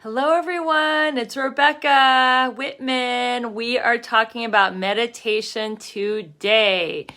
Hello, everyone. It's Rebecca Whitman. We are talking about meditation today.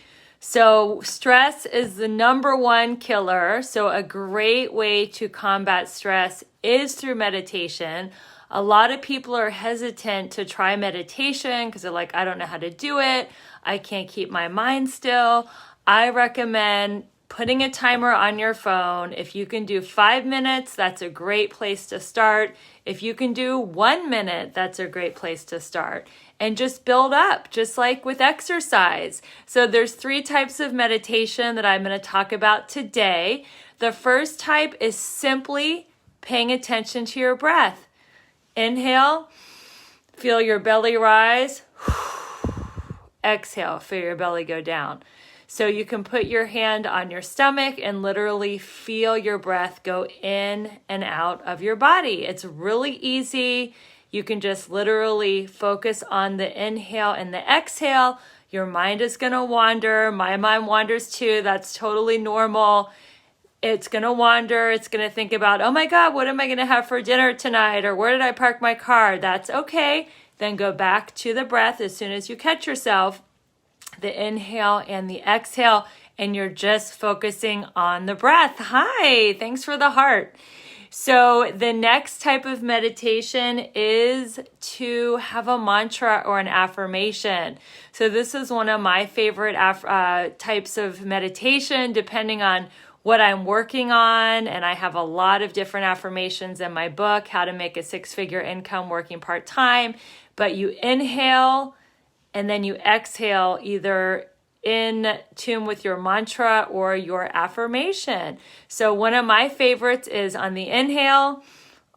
So, stress is the number one killer. So, a great way to combat stress is through meditation. A lot of people are hesitant to try meditation because they're like, I don't know how to do it. I can't keep my mind still. I recommend putting a timer on your phone. If you can do 5 minutes, that's a great place to start. If you can do 1 minute, that's a great place to start. And just build up, just like with exercise. So there's 3 types of meditation that I'm going to talk about today. The first type is simply paying attention to your breath. Inhale, feel your belly rise. Exhale, feel your belly go down. So you can put your hand on your stomach and literally feel your breath go in and out of your body. It's really easy. You can just literally focus on the inhale and the exhale. Your mind is going to wander. My mind wanders too. That's totally normal. It's going to wander. It's going to think about, oh my God, what am I going to have for dinner tonight? Or where did I park my car? That's okay. Then go back to the breath as soon as you catch yourself. The inhale and the exhale, and you're just focusing on the breath. Hi, thanks for the heart. So the next type of meditation is to have a mantra or an affirmation. So this is one of my favorite types of meditation, depending on what I'm working on. And I have a lot of different affirmations in my book, How to Make a 6-Figure Income Working Part-Time. But you inhale, and then you exhale either in tune with your mantra or your affirmation. So one of my favorites is on the inhale,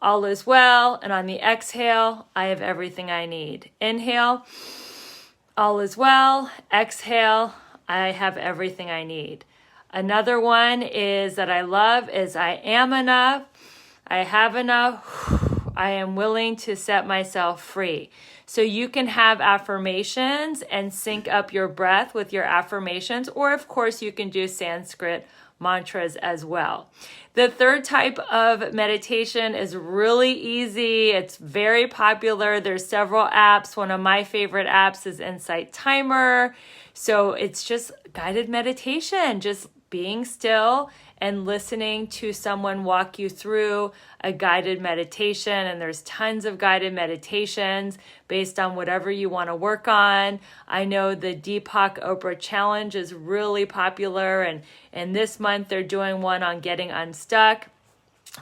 all is well. And on the exhale, I have everything I need. Inhale, all is well. Exhale, I have everything I need. Another one is that I love is I am enough. I have enough. I am willing to set myself free. So you can have affirmations and sync up your breath with your affirmations, or of course you can do Sanskrit mantras as well. The third type of meditation is really easy. It's very popular. There's several apps. One of my favorite apps is Insight Timer. So it's just guided meditation, just being still and listening to someone walk you through a guided meditation. And there's tons of guided meditations based on whatever you want to work on. I know the Deepak Oprah Challenge is really popular. And this month they're doing one on getting unstuck.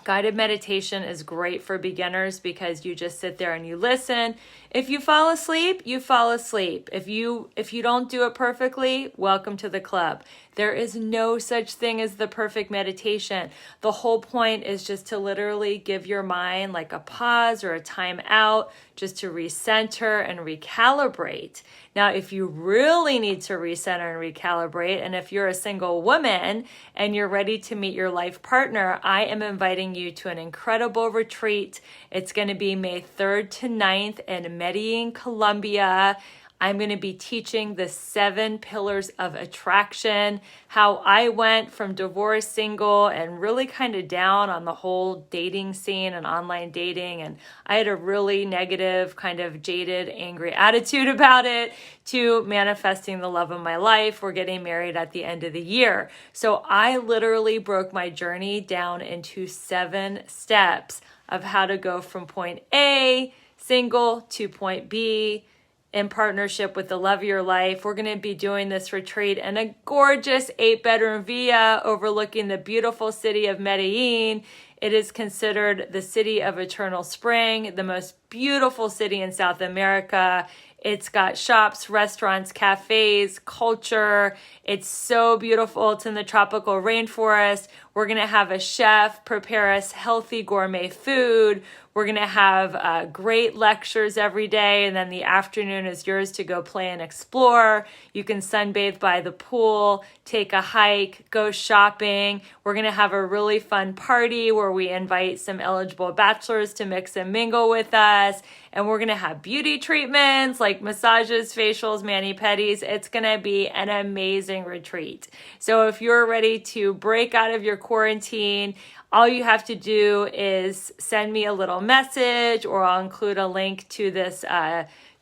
Guided meditation is great for beginners because you just sit there and you listen. If you fall asleep, you fall asleep. If you don't do it perfectly, welcome to the club. There is no such thing as the perfect meditation. The whole point is just to literally give your mind like a pause or a time out, just to recenter and recalibrate. Now, if you really need to recenter and recalibrate, and if you're a single woman and you're ready to meet your life partner, I am inviting you to an incredible retreat. It's going to be May 3rd to 9th in Medellin, Colombia. I'm going to be teaching the 7 pillars of attraction, how I went from divorce, single, and really kind of down on the whole dating scene and online dating. And I had a really negative, kind of jaded, angry attitude about it, to manifesting the love of my life. We're getting married at the end of the year. So I literally broke my journey down into 7 steps of how to go from point A, single, to point B, in partnership with the love of your life. We're going to be doing this retreat in a gorgeous 8-bedroom villa overlooking the beautiful city of Medellin. It is considered the city of eternal spring, the most beautiful city in South America. It's got shops, restaurants, cafes, culture. It's so beautiful. It's in the tropical rainforest. We're going to have a chef prepare us healthy gourmet food. We're going to have great lectures every day. And then the afternoon is yours to go play and explore. You can sunbathe by the pool, take a hike, go shopping. We're going to have a really fun party where we invite some eligible bachelors to mix and mingle with us. And we're going to have beauty treatments like massages, facials, mani-pedis. It's going to be an amazing retreat. So if you're ready to break out of your quarantine, all you have to do is send me a little message, or I'll include a link to this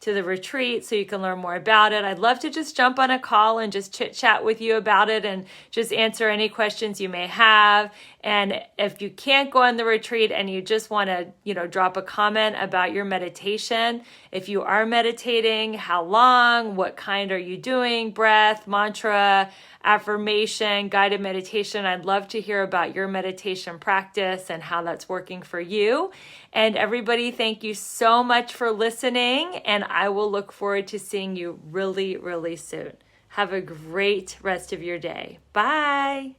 to the retreat so you can learn more about it. I'd love to just jump on a call and just chit chat with you about it and just answer any questions you may have. And if you can't go on the retreat and you just want to, drop a comment about your meditation, if you are meditating, how long, what kind are you doing, breath, mantra, affirmation, guided meditation. I'd love to hear about your meditation practice and how that's working for you. And everybody, thank you so much for listening, and I will look forward to seeing you really, really soon. Have a great rest of your day. Bye.